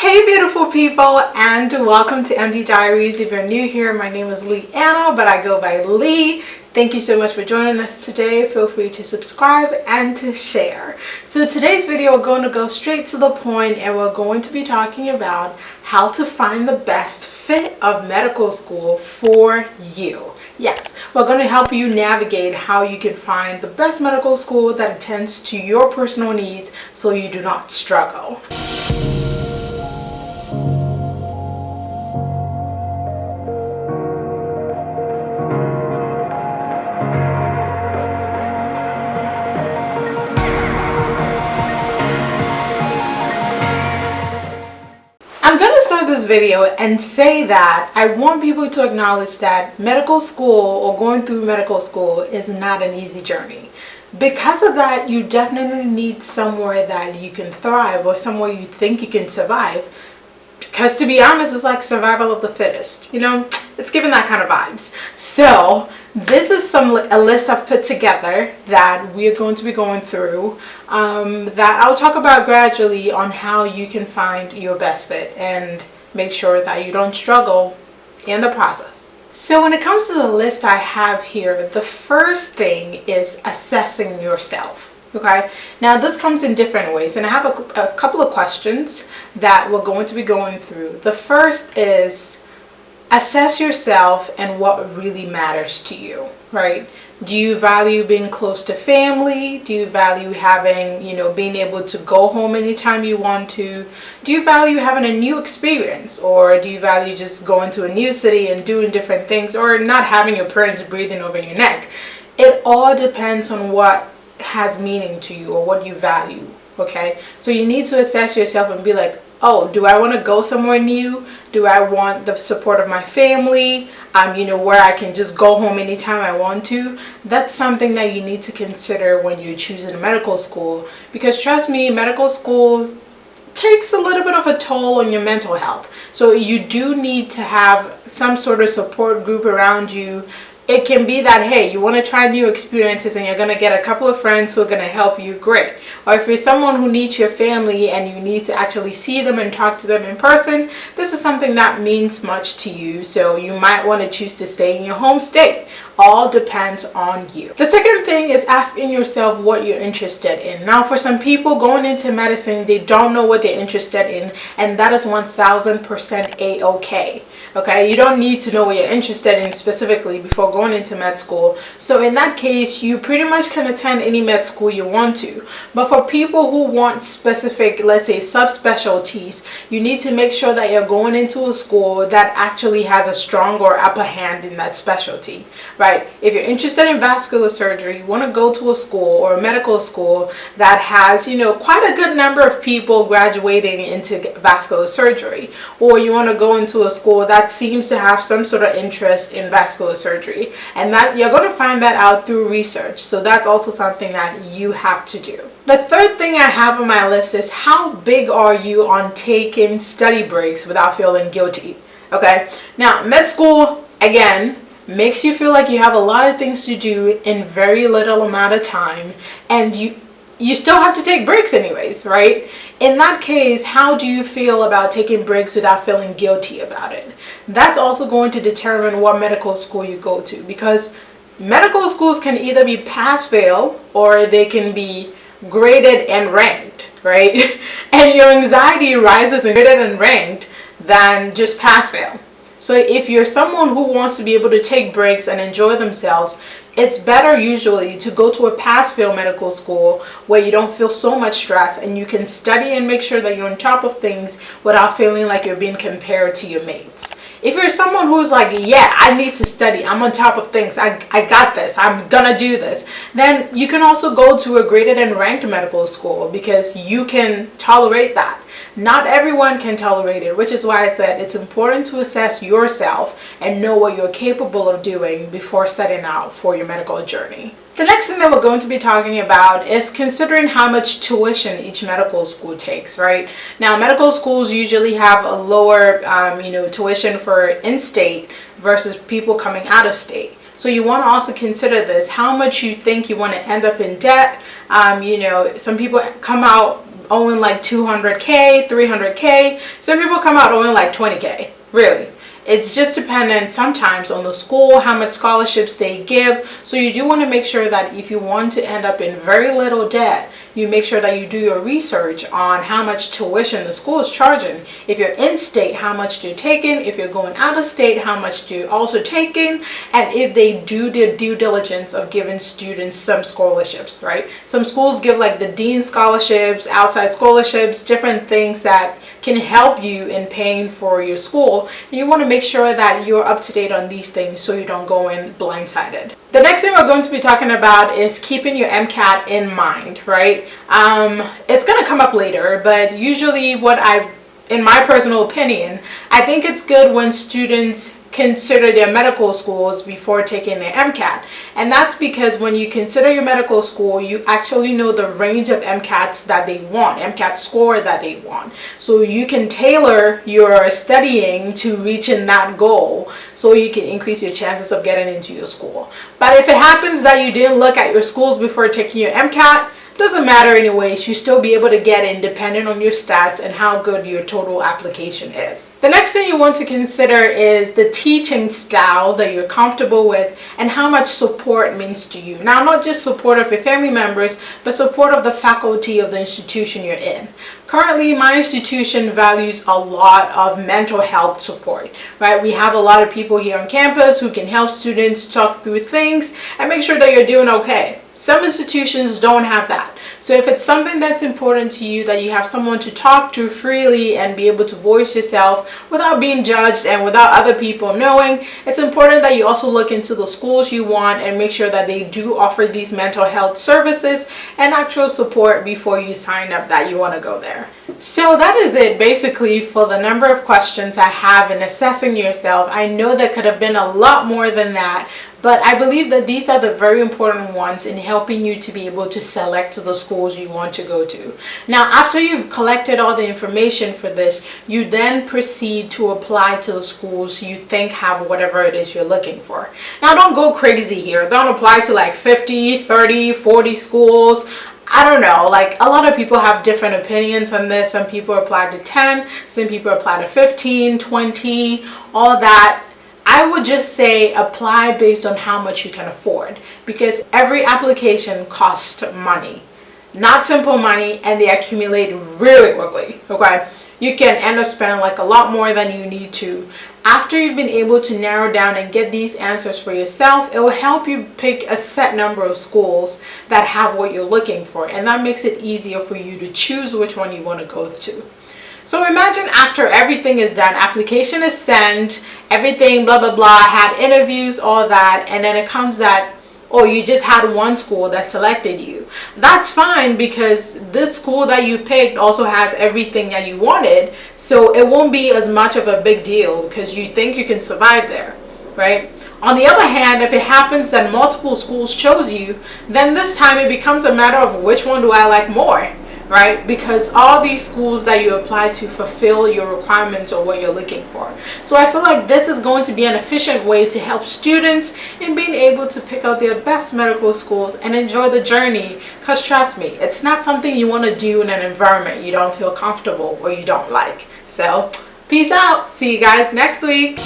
Hey beautiful people, and welcome to MD Diaries. If you're new here, my name is Leana, but I go by Lee. Thank you so much for joining us today. Feel free to subscribe and to share. So today's video, we're going to go straight to the point, and we're going to be talking about how to find the best fit of medical school for you. Yes, we're going to help you navigate how you can find the best medical school that attends to your personal needs so you do not struggle. I'm going to start this video and say that I want people to acknowledge that medical school or going through medical school is not an easy journey. Because of that, you definitely need somewhere that you can thrive or somewhere you think you can survive. Because to be honest, it's like survival of the fittest. You know, it's giving that kind of vibes. So this is a list I've put together that we're going to be going through that I'll talk about gradually on how you can find your best fit and make sure that you don't struggle in the process. So when it comes to the list I have here, the first thing is assessing yourself. Okay, now this comes in different ways, and I have a couple of questions that we're going to be going through. The first is assess yourself and what really matters to you, right? Do you value being close to family? Do you value having, being able to go home anytime you want to? Do you value having a new experience? Or do you value just going to a new city and doing different things, or not having your parents breathing over your neck? It all depends on what has meaning to you or what you value. Okay, so you need to assess yourself and be like, oh, do I want to go somewhere new? Do I want the support of my family? Where I can just go home anytime I want to? That's something that you need to consider when you're choosing medical school, because trust me, medical school takes a little bit of a toll on your mental health. So you do need to have some sort of support group around you. It can be that, hey, you want to try new experiences and you're going to get a couple of friends who are going to help you, great. Or if you're someone who needs your family and you need to actually see them and talk to them in person, this is something that means much to you. So you might want to choose to stay in your home state. All depends on you. The second thing is asking yourself what you're interested in. Now, for some people going into medicine, they don't know what they're interested in, and that is 1000% a-okay. Okay, you don't need to know what you're interested in specifically before going into med school. So in that case, you pretty much can attend any med school you want to. But for people who want specific, let's say, subspecialties, you need to make sure that you're going into a school that actually has a strong or upper hand in that specialty, right? If you're interested in vascular surgery, you want to go to a school or a medical school that has, quite a good number of people graduating into vascular surgery. Or you want to go into a school that seems to have some sort of interest in vascular surgery, and that you're going to find that out through research. So that's also something that you have to do. The third thing I have on my list is how big are you on taking study breaks without feeling guilty? Okay, now med school, again, makes you feel like you have a lot of things to do in very little amount of time, and you still have to take breaks anyways, right? In that case, how do you feel about taking breaks without feeling guilty about it? That's also going to determine what medical school you go to, because medical schools can either be pass-fail or they can be graded and ranked, right? And your anxiety rises in graded and ranked than just pass-fail. So if you're someone who wants to be able to take breaks and enjoy themselves, it's better usually to go to a pass-fail medical school where you don't feel so much stress and you can study and make sure that you're on top of things without feeling like you're being compared to your mates. If you're someone who's like, yeah, I need to study, I'm on top of things, I got this, I'm gonna do this, then you can also go to a graded and ranked medical school because you can tolerate that. Not everyone can tolerate it, which is why I said it's important to assess yourself and know what you're capable of doing before setting out for your medical journey. The next thing that we're going to be talking about is considering how much tuition each medical school takes, right? Now, medical schools usually have a lower, tuition for in-state versus people coming out of state. So you want to also consider this, how much you think you want to end up in debt. Some people come out owing like 200K, 300K. Some people come out owing like 20K, really. It's just dependent sometimes on the school, how much scholarships they give. So you do want to make sure that if you want to end up in very little debt, you make sure that you do your research on how much tuition the school is charging. If you're in state, how much they're taking. If you're going out of state, how much they're also taking. And if they do their due diligence of giving students some scholarships, right? Some schools give like the dean scholarships, outside scholarships, different things that can help you in paying for your school. And you want to make sure that you're up to date on these things so you don't go in blindsided. The next thing we're going to be talking about is keeping your MCAT in mind, right? It's going to come up later, but usually in my personal opinion, I think it's good when students consider their medical schools before taking their MCAT. And that's because when you consider your medical school, you actually know the range of MCATs that they want, MCAT score that they want. So you can tailor your studying to reaching that goal so you can increase your chances of getting into your school. But if it happens that you didn't look at your schools before taking your MCAT, doesn't matter anyways, you still be able to get in depending on your stats and how good your total application is. The next thing you want to consider is the teaching style that you're comfortable with and how much support means to you. Now, not just support of your family members, but support of the faculty of the institution you're in. Currently, my institution values a lot of mental health support, right? We have a lot of people here on campus who can help students talk through things and make sure that you're doing okay. Some institutions don't have that. So if it's something that's important to you, that you have someone to talk to freely and be able to voice yourself without being judged and without other people knowing, it's important that you also look into the schools you want and make sure that they do offer these mental health services and actual support before you sign up that you want to go there. So that is it basically for the number of questions I have in assessing yourself. I know there could have been a lot more than that, but I believe that these are the very important ones in helping you to be able to select the schools you want to go to. Now, after you've collected all the information for this, you then proceed to apply to the schools you think have whatever it is you're looking for. Now, don't go crazy here. Don't apply to like 50, 30, 40 schools. I don't know, like a lot of people have different opinions on this. Some people apply to 10, some people apply to 15, 20, all that. I would just say apply based on how much you can afford, because every application costs money, not simple money, and they accumulate really quickly, okay? You can end up spending like a lot more than you need to. After you've been able to narrow down and get these answers for yourself, it will help you pick a set number of schools that have what you're looking for, and that makes it easier for you to choose which one you want to go to. So imagine after everything is done, application is sent, everything, blah, blah, blah, had interviews, all that, and then it comes that, oh, you just had one school that selected you. That's fine, because this school that you picked also has everything that you wanted, so it won't be as much of a big deal because you think you can survive there, right? On the other hand, if it happens that multiple schools chose you, then this time it becomes a matter of which one do I like more, right? Because all these schools that you apply to fulfill your requirements or what you're looking for. So I feel like this is going to be an efficient way to help students in being able to pick out their best medical schools and enjoy the journey. Because trust me, it's not something you want to do in an environment you don't feel comfortable or you don't like. So peace out. See you guys next week.